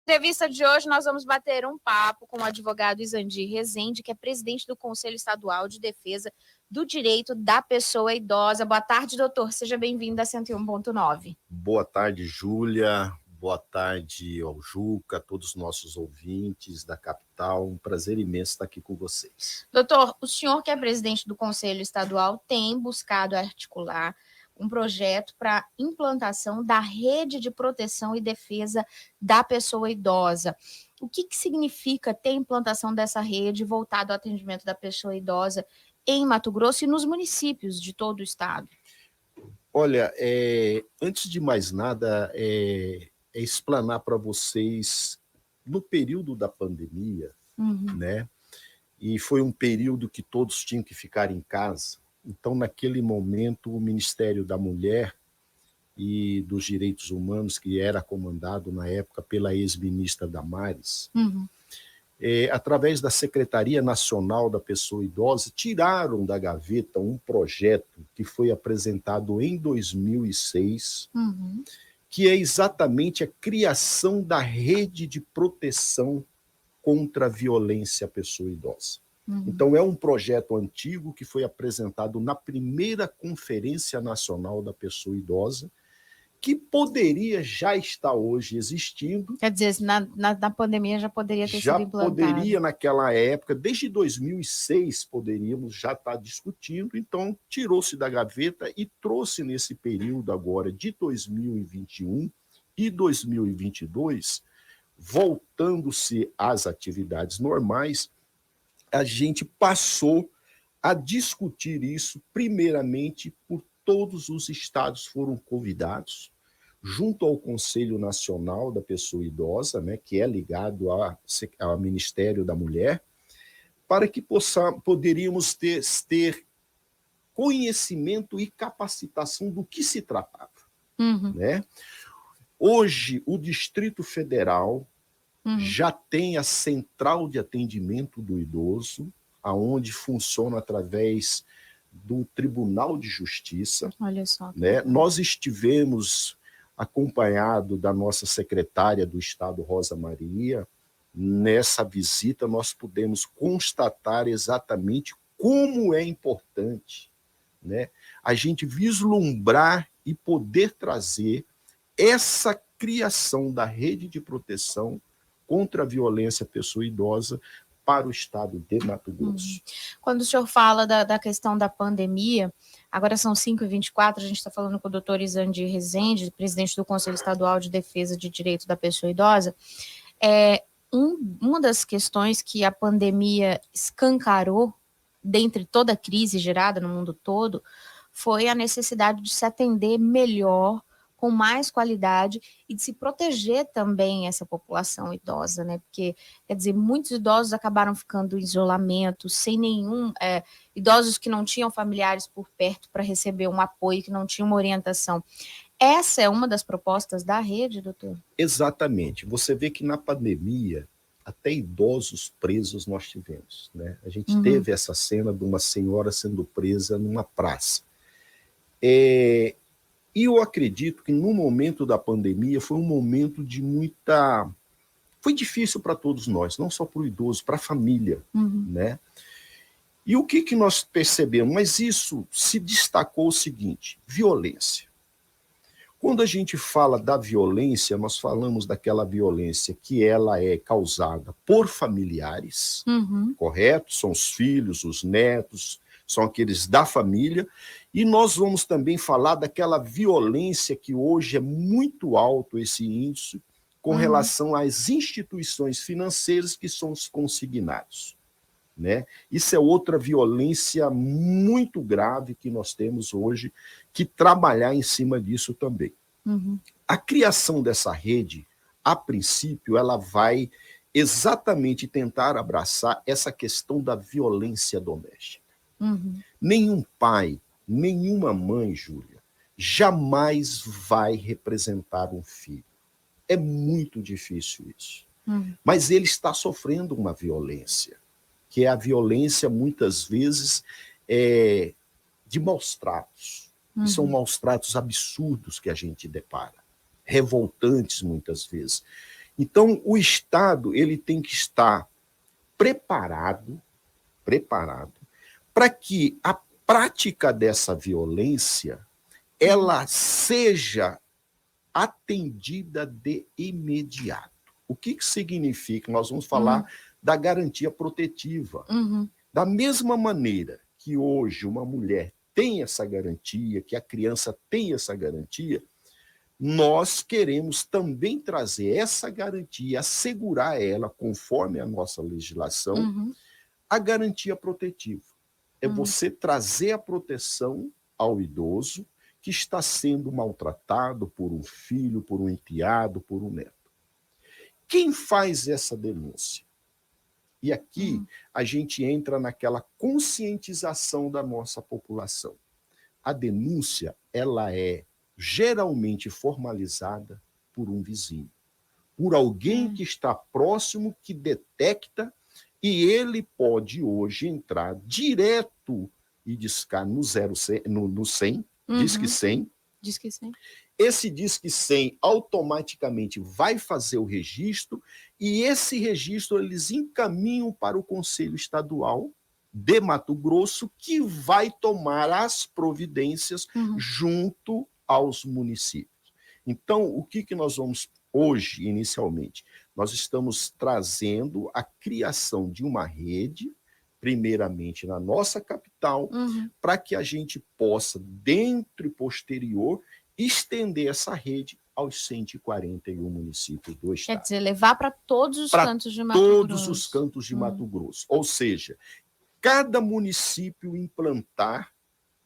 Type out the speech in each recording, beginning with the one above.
Entrevista de hoje, nós vamos bater um papo com o advogado Izandir Rezende, que é presidente do Conselho Estadual de Defesa do Direito da Pessoa Idosa. Boa tarde, doutor. Seja bem-vindo a 101.9. Boa tarde, Júlia. Boa tarde ao Juca, a todos os nossos ouvintes da capital. Um prazer imenso estar aqui com vocês. Doutor, o senhor que é presidente do Conselho Estadual tem buscado articular um projeto para implantação da rede de proteção e defesa da pessoa idosa. O que significa ter a implantação dessa rede voltada ao atendimento da pessoa idosa em Mato Grosso e nos municípios de todo o estado? Olha, antes de mais nada, explanar para vocês, no período da pandemia, né? E foi um período que todos tinham que ficar em casa. Então, naquele momento, o Ministério da Mulher e dos Direitos Humanos, que era comandado na época pela ex-ministra Damares, através da Secretaria Nacional da Pessoa Idosa, tiraram da gaveta um projeto que foi apresentado em 2006, que é exatamente a criação da rede de proteção contra a violência à pessoa idosa. Então, é um projeto antigo que foi apresentado na primeira Conferência Nacional da Pessoa Idosa, que poderia já estar hoje existindo. Quer dizer, na pandemia já poderia ter sido implantado. Já poderia, naquela época, desde 2006, poderíamos já estar discutindo. Então, tirou-se da gaveta e trouxe nesse período agora de 2021 e 2022, voltando-se às atividades normais, a gente passou a discutir isso, primeiramente, por todos os estados foram convidados, junto ao Conselho Nacional da Pessoa Idosa, né, que é ligado ao Ministério da Mulher, para que poderíamos ter conhecimento e capacitação do que se tratava. Né? Hoje, o Distrito Federal já tem a Central de Atendimento do Idoso, aonde funciona através do Tribunal de Justiça. Olha só. Né? Nós estivemos acompanhado da nossa secretária do Estado, Rosa Maria. Nessa visita, nós pudemos constatar exatamente como é importante, né, a gente vislumbrar e poder trazer essa criação da rede de proteção contra a violência à pessoa idosa para o estado de Mato Grosso. Quando o senhor fala da questão da pandemia, agora são 5h24, a gente está falando com o doutor Izandir Rezende, presidente do Conselho Estadual de Defesa de Direito da Pessoa Idosa. Uma das questões que a pandemia escancarou, dentre toda a crise gerada no mundo todo, foi a necessidade de se atender melhor, com mais qualidade e de se proteger também essa população idosa, né? Porque, quer dizer, muitos idosos acabaram ficando em isolamento, sem nenhum... idosos que não tinham familiares por perto para receber um apoio, que não tinham uma orientação. Essa é uma das propostas da rede, doutor? Exatamente. Você vê que na pandemia, até idosos presos nós tivemos, né? A gente teve essa cena de uma senhora sendo presa numa praça. E eu acredito que no momento da pandemia foi um momento de muita... Foi difícil para todos nós, não só para o idoso, para a família. Né? E o que nós percebemos? Mas isso se destacou o seguinte, violência. Quando a gente fala da violência, nós falamos daquela violência que ela é causada por familiares, correto? São os filhos, os netos, são aqueles da família, e nós vamos também falar daquela violência que hoje é muito alto esse índice com relação às instituições financeiras que são os consignados. Né? Isso é outra violência muito grave que nós temos hoje que trabalhar em cima disso também. A criação dessa rede, a princípio, ela vai exatamente tentar abraçar essa questão da violência doméstica. Nenhum pai, nenhuma mãe, Júlia, jamais vai representar um filho. É muito difícil isso. Mas ele está sofrendo uma violência, que é a violência, muitas vezes, de maus tratos. E são maus tratos absurdos que a gente depara, revoltantes muitas vezes. Então, o Estado ele tem que estar preparado para que a prática dessa violência ela seja atendida de imediato. O que significa? Nós vamos falar da garantia protetiva. Da mesma maneira que hoje uma mulher tem essa garantia, que a criança tem essa garantia, nós queremos também trazer essa garantia, assegurar ela, conforme a nossa legislação, a garantia protetiva. É você trazer a proteção ao idoso que está sendo maltratado por um filho, por um enteado, por um neto. Quem faz essa denúncia? E aqui a gente entra naquela conscientização da nossa população. A denúncia, ela é geralmente formalizada por um vizinho, por alguém que está próximo, que detecta, e ele pode hoje entrar direto e discar no 100, Disque 100. Disque 100. Esse Disque 100 automaticamente vai fazer o registro, e esse registro eles encaminham para o Conselho Estadual de Mato Grosso, que vai tomar as providências junto aos municípios. Então, o que nós vamos hoje, inicialmente? Nós estamos trazendo a criação de uma rede, primeiramente na nossa capital, para que a gente possa, dentro e posterior, estender essa rede aos 141 municípios do estado. Quer dizer, levar para todos os cantos de Mato Grosso. Todos os cantos de Mato Grosso. Ou seja, cada município implantar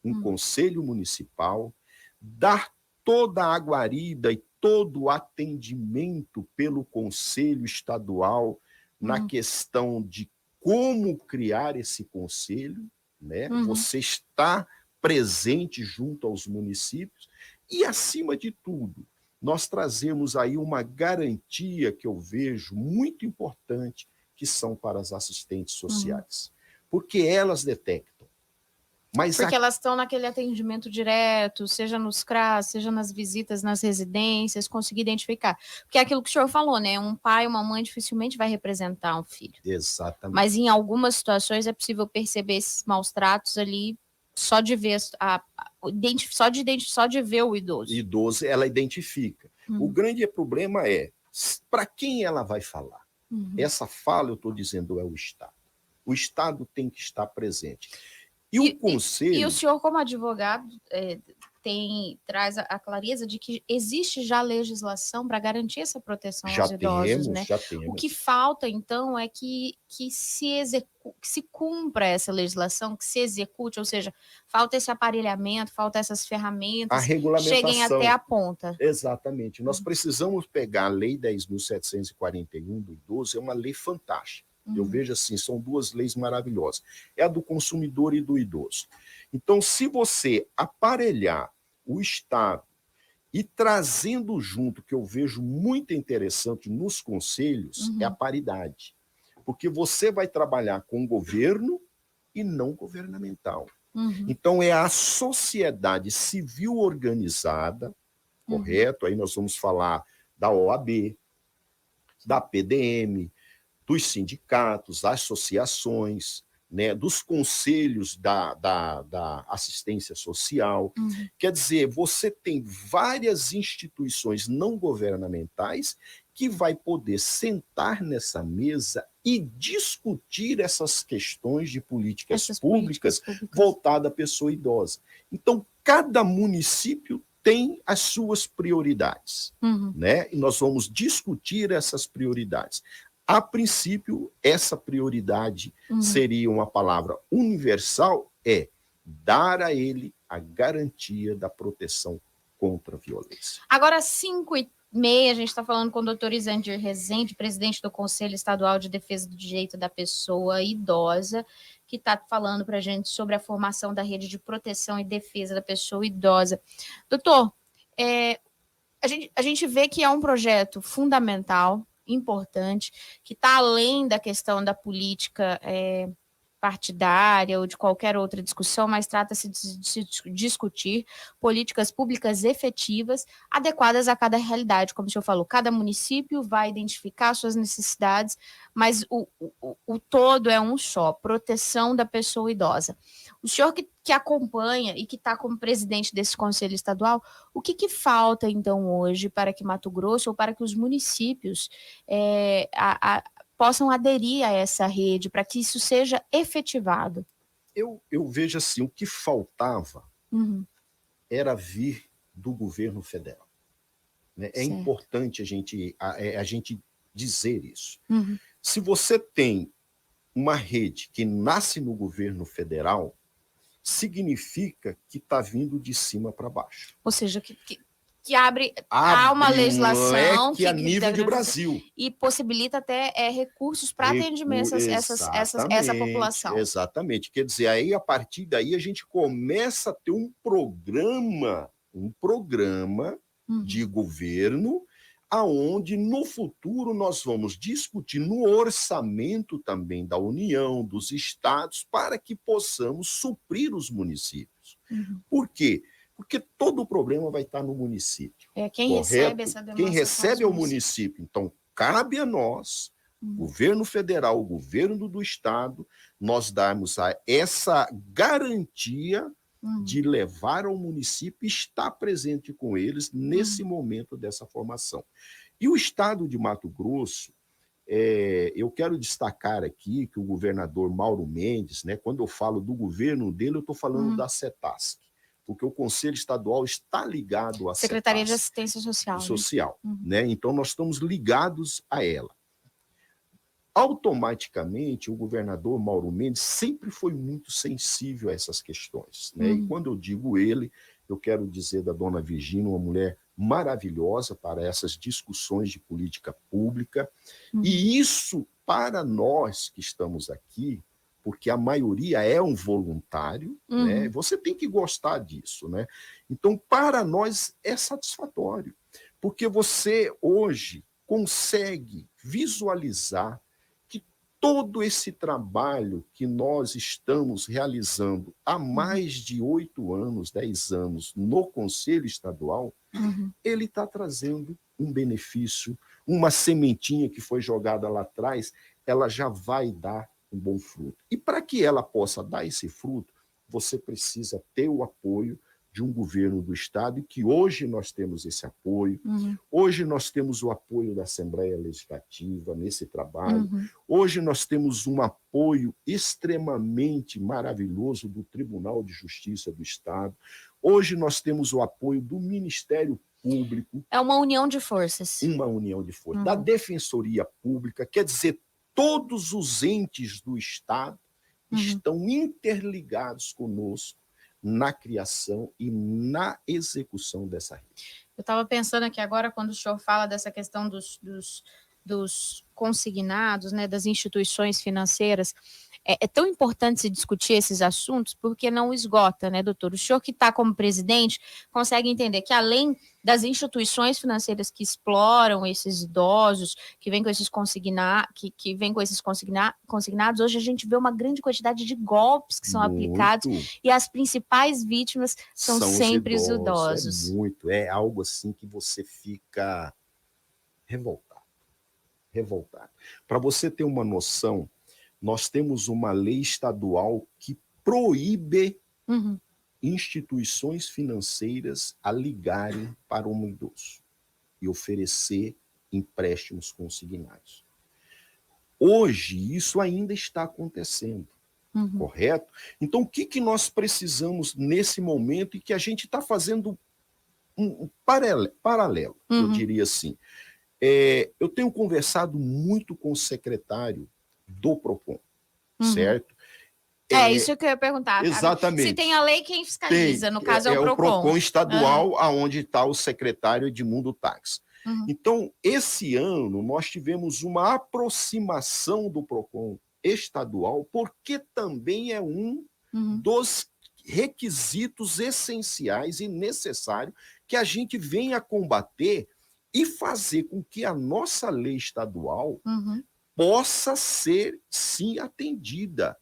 um conselho municipal, dar toda a guarida e todo o atendimento pelo conselho estadual na questão de como criar esse conselho, né? Você está presente junto aos municípios e, acima de tudo, nós trazemos aí uma garantia que eu vejo muito importante, que são para as assistentes sociais, porque elas detectam. Mas porque elas estão naquele atendimento direto, seja nos CRAS, seja nas visitas nas residências, conseguir identificar. Porque é aquilo que o senhor falou, né? Um pai, uma mãe dificilmente vai representar um filho. Exatamente. Mas em algumas situações é possível perceber esses maus tratos ali só de ver só de ver o idoso. Idoso, ela identifica. O grande problema é para quem ela vai falar. Essa fala, eu estou dizendo, é o Estado. O Estado tem que estar presente. E o conselho... E o senhor, como advogado, traz a clareza de que existe já legislação para garantir essa proteção aos idosos, né? Já temos. O que falta, então, é que se cumpra essa legislação, que se execute, ou seja, falta esse aparelhamento, falta essas ferramentas, a regulamentação, cheguem até a ponta. Exatamente. Nós precisamos pegar a Lei 10.741 do idoso, é uma lei fantástica. Eu vejo assim, são duas leis maravilhosas. É a do consumidor e do idoso. Então, se você aparelhar o Estado e trazendo junto, que eu vejo muito interessante nos conselhos, é a paridade. Porque você vai trabalhar com governo e não governamental. Então, é a sociedade civil organizada, correto? Aí nós vamos falar da OAB, da PDM, dos sindicatos, associações, né, dos conselhos da assistência social. Quer dizer, você tem várias instituições não governamentais que vai poder sentar nessa mesa e discutir essas questões de políticas públicas voltadas à pessoa idosa. Então, cada município tem as suas prioridades, né? E nós vamos discutir essas prioridades. A princípio, essa prioridade seria uma palavra universal, é dar a ele a garantia da proteção contra a violência. Agora, 5h30, a gente está falando com o doutor Isandir Rezende, presidente do Conselho Estadual de Defesa do Direito da Pessoa Idosa, que está falando para a gente sobre a formação da rede de proteção e defesa da pessoa idosa. Doutor, a gente vê que é um projeto fundamental, importante, que está além da questão da política partidária ou de qualquer outra discussão, mas trata-se de se discutir políticas públicas efetivas, adequadas a cada realidade. Como o senhor falou, cada município vai identificar suas necessidades, mas o todo é um só, proteção da pessoa idosa. O senhor que acompanha e que está como presidente desse Conselho Estadual, o que falta, então, hoje para que Mato Grosso ou para que os municípios possam aderir a essa rede, para que isso seja efetivado? Eu vejo assim, o que faltava era vir do governo federal. Né? É importante a gente dizer isso. Se você tem uma rede que nasce no governo federal, significa que está vindo de cima para baixo. Ou seja, que abre há uma legislação que a nível de Brasil e possibilita até recursos para atendimento a essa população. Exatamente. Quer dizer, aí a partir daí a gente começa a ter um programa de governo aonde no futuro nós vamos discutir no orçamento também da União, dos estados, para que possamos suprir os municípios. Por quê? Porque todo o problema vai estar no município. Quem recebe essa demanda? Quem recebe é o município. Então, cabe a nós, governo federal, governo do estado, nós darmos essa garantia de levar ao município e estar presente com eles nesse momento dessa formação. E o estado de Mato Grosso, eu quero destacar aqui que o governador Mauro Mendes, né, quando eu falo do governo dele, eu estou falando da CETASC, porque o Conselho Estadual está ligado à Secretaria de Assistência Social. Né? Então, nós estamos ligados a ela. Automaticamente, o governador Mauro Mendes sempre foi muito sensível a essas questões. Né? E quando eu digo ele, eu quero dizer da dona Virgínia, uma mulher maravilhosa para essas discussões de política pública. E isso, para nós que estamos aqui, porque a maioria é um voluntário, né? Você tem que gostar disso. Né? Então, para nós, é satisfatório, porque você hoje consegue visualizar todo esse trabalho que nós estamos realizando há mais de 8 anos, 10 anos no Conselho Estadual, ele está trazendo um benefício, uma sementinha que foi jogada lá atrás, ela já vai dar um bom fruto. E para que ela possa dar esse fruto, você precisa ter o apoio de um governo do Estado, e que hoje nós temos esse apoio. Hoje nós temos o apoio da Assembleia Legislativa nesse trabalho. Hoje nós temos um apoio extremamente maravilhoso do Tribunal de Justiça do Estado. Hoje nós temos o apoio do Ministério Público. É uma união de forças. Uma união de forças. Da Defensoria Pública, quer dizer, todos os entes do Estado estão interligados conosco na criação e na execução dessa rede. Eu estava pensando aqui agora, quando o senhor fala dessa questão dos consignados, né, das instituições financeiras, é tão importante se discutir esses assuntos, porque não esgota, né, doutor? O senhor que está como presidente consegue entender que, além das instituições financeiras que exploram esses idosos, que vêm com esses consignados, hoje a gente vê uma grande quantidade de golpes que são aplicados, e as principais vítimas são sempre os idosos. É algo assim que você fica revoltado. Para você ter uma noção, nós temos uma lei estadual que proíbe instituições financeiras a ligarem para um idoso e oferecer empréstimos consignados. Hoje, isso ainda está acontecendo, correto? Então, o que nós precisamos nesse momento, e que a gente está fazendo um paralelo, eu diria assim. Eu tenho conversado muito com o secretário do PROCON, certo? Isso que eu ia perguntar. Exatamente. Se tem a lei, quem fiscaliza? No caso, é o PROCON. É o PROCON estadual, onde está o secretário Edmundo Tax. Então, esse ano, nós tivemos uma aproximação do PROCON estadual, porque também é um dos requisitos essenciais e necessários que a gente venha combater e fazer com que a nossa lei estadual possa ser, sim, atendida.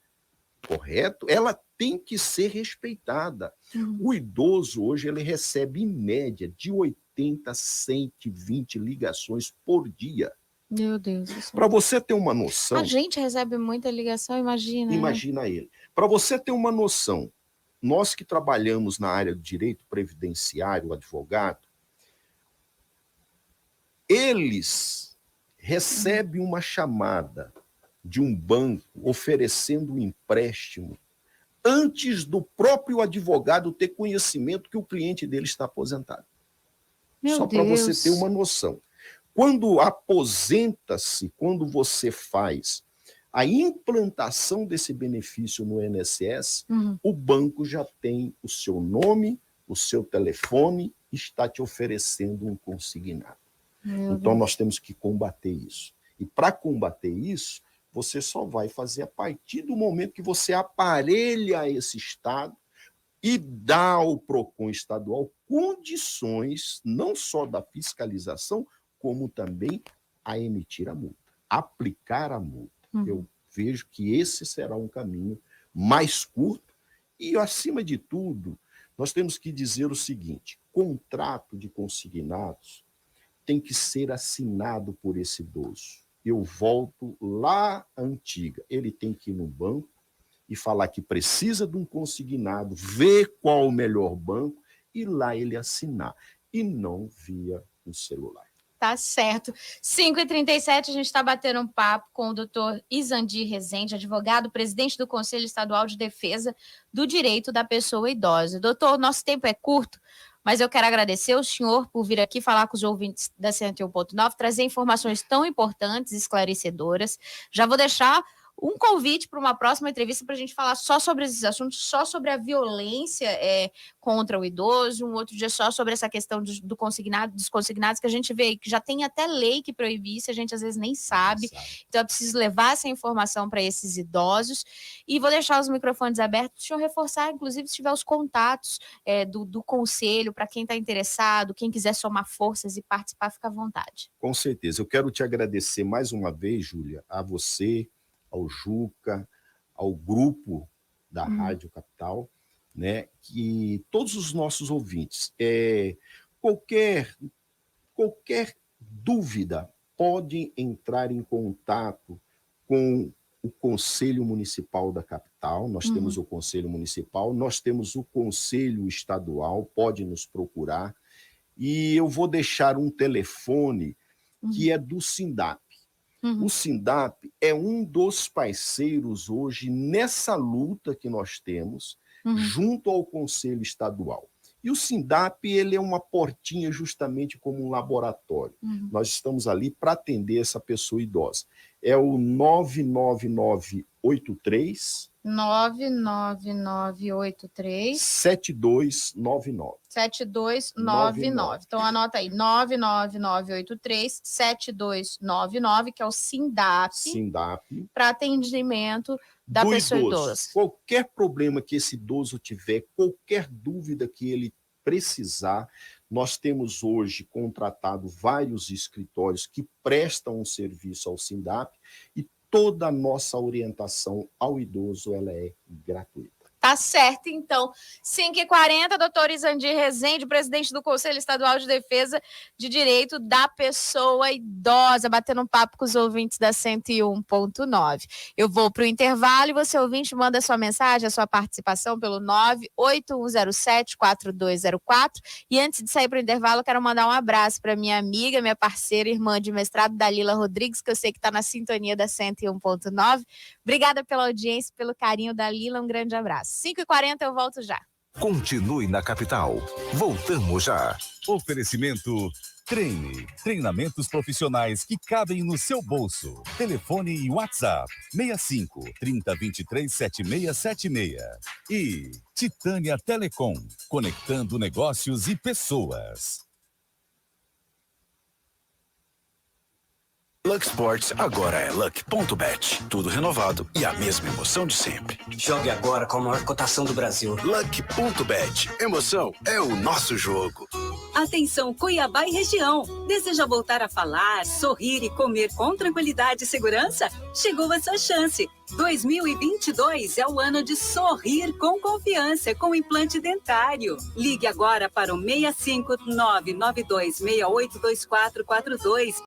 correto, ela tem que ser respeitada. O idoso hoje ele recebe em média de 80 a 120 ligações por dia. Meu Deus do céu. Para você ter uma noção... A gente recebe muita ligação, imagina. Imagina ele. Para você ter uma noção, nós que trabalhamos na área do direito previdenciário, advogado, eles recebem uma chamada de um banco oferecendo um empréstimo antes do próprio advogado ter conhecimento que o cliente dele está aposentado. Meu Só para você Deus. ter uma noção. Quando aposenta-se, quando você faz a implantação desse benefício no INSS, o banco já tem o seu nome, o seu telefone, está te oferecendo um consignado. Então, nós temos que combater isso. E para combater isso, você só vai fazer a partir do momento que você aparelha esse Estado e dá ao PROCON estadual condições, não só da fiscalização, como também a emitir a multa, aplicar a multa. Eu vejo que esse será um caminho mais curto e, acima de tudo, nós temos que dizer o seguinte: contrato de consignados tem que ser assinado por esse idoso. Eu volto lá à antiga. Ele tem que ir no banco e falar que precisa de um consignado, ver qual o melhor banco e lá ele assinar. E não via o celular. Tá certo. 5h37, a gente está batendo um papo com o doutor Izandir Rezende, advogado, presidente do Conselho Estadual de Defesa do Direito da Pessoa Idosa. Doutor, nosso tempo é curto, mas eu quero agradecer o senhor por vir aqui falar com os ouvintes da 101.9, trazer informações tão importantes e esclarecedoras. Já vou deixar um convite para uma próxima entrevista para a gente falar só sobre esses assuntos, só sobre a violência contra o idoso, um outro dia só sobre essa questão dos consignados, que a gente vê que já tem até lei que proíbe isso, a gente às vezes nem sabe. Então é preciso levar essa informação para esses idosos. E vou deixar os microfones abertos, deixa eu reforçar, inclusive, se tiver os contatos do conselho, para quem está interessado, quem quiser somar forças e participar, fica à vontade. Com certeza. Eu quero te agradecer mais uma vez, Júlia, a você, ao Juca, ao grupo da Rádio Capital, né, que todos os nossos ouvintes, qualquer dúvida, podem entrar em contato com o Conselho Municipal da Capital. Nós temos o Conselho Municipal, nós temos o Conselho Estadual, pode nos procurar, e eu vou deixar um telefone que é do SINDAP. O SINDAP é um dos parceiros hoje nessa luta que nós temos junto ao Conselho Estadual. E o SINDAP ele é uma portinha justamente como um laboratório. Nós estamos ali para atender essa pessoa idosa. É o 99983 99983 7299. 7299. Então anota aí, 99983 7299, que é o SINDAP. Para atendimento da pessoa idosa. Qualquer problema que esse idoso tiver, qualquer dúvida que ele precisar, nós temos hoje contratado vários escritórios que prestam um serviço ao SINDAP e toda a nossa orientação ao idoso ela é gratuita. Tá certo, então. 5h40, doutor Izandir Rezende, presidente do Conselho Estadual de Defesa de Direito da Pessoa Idosa, batendo um papo com os ouvintes da 101.9. Eu vou para o intervalo e você, ouvinte, manda sua mensagem, a sua participação pelo 98107-4204. E antes de sair para o intervalo, eu quero mandar um abraço para minha amiga, minha parceira, irmã de mestrado, Dalila Rodrigues, que eu sei que está na sintonia da 101.9. Obrigada pela audiência, pelo carinho, Dalila. Um grande abraço. 5h40, eu volto já. Continue na Capital. Voltamos já. Oferecimento Treine. Treinamentos profissionais que cabem no seu bolso. Telefone e WhatsApp 65 3023 7676. E Titânia Telecom. Conectando negócios e pessoas. Luck Sports agora é Luck.bet. Tudo renovado e a mesma emoção de sempre. Jogue agora com a maior cotação do Brasil. Luck.bet. Emoção é o nosso jogo. Atenção Cuiabá e região. Deseja voltar a falar, sorrir e comer com tranquilidade e segurança? Chegou a sua chance. 2022 é o ano de sorrir com confiança com implante dentário. Ligue agora para o 65992682442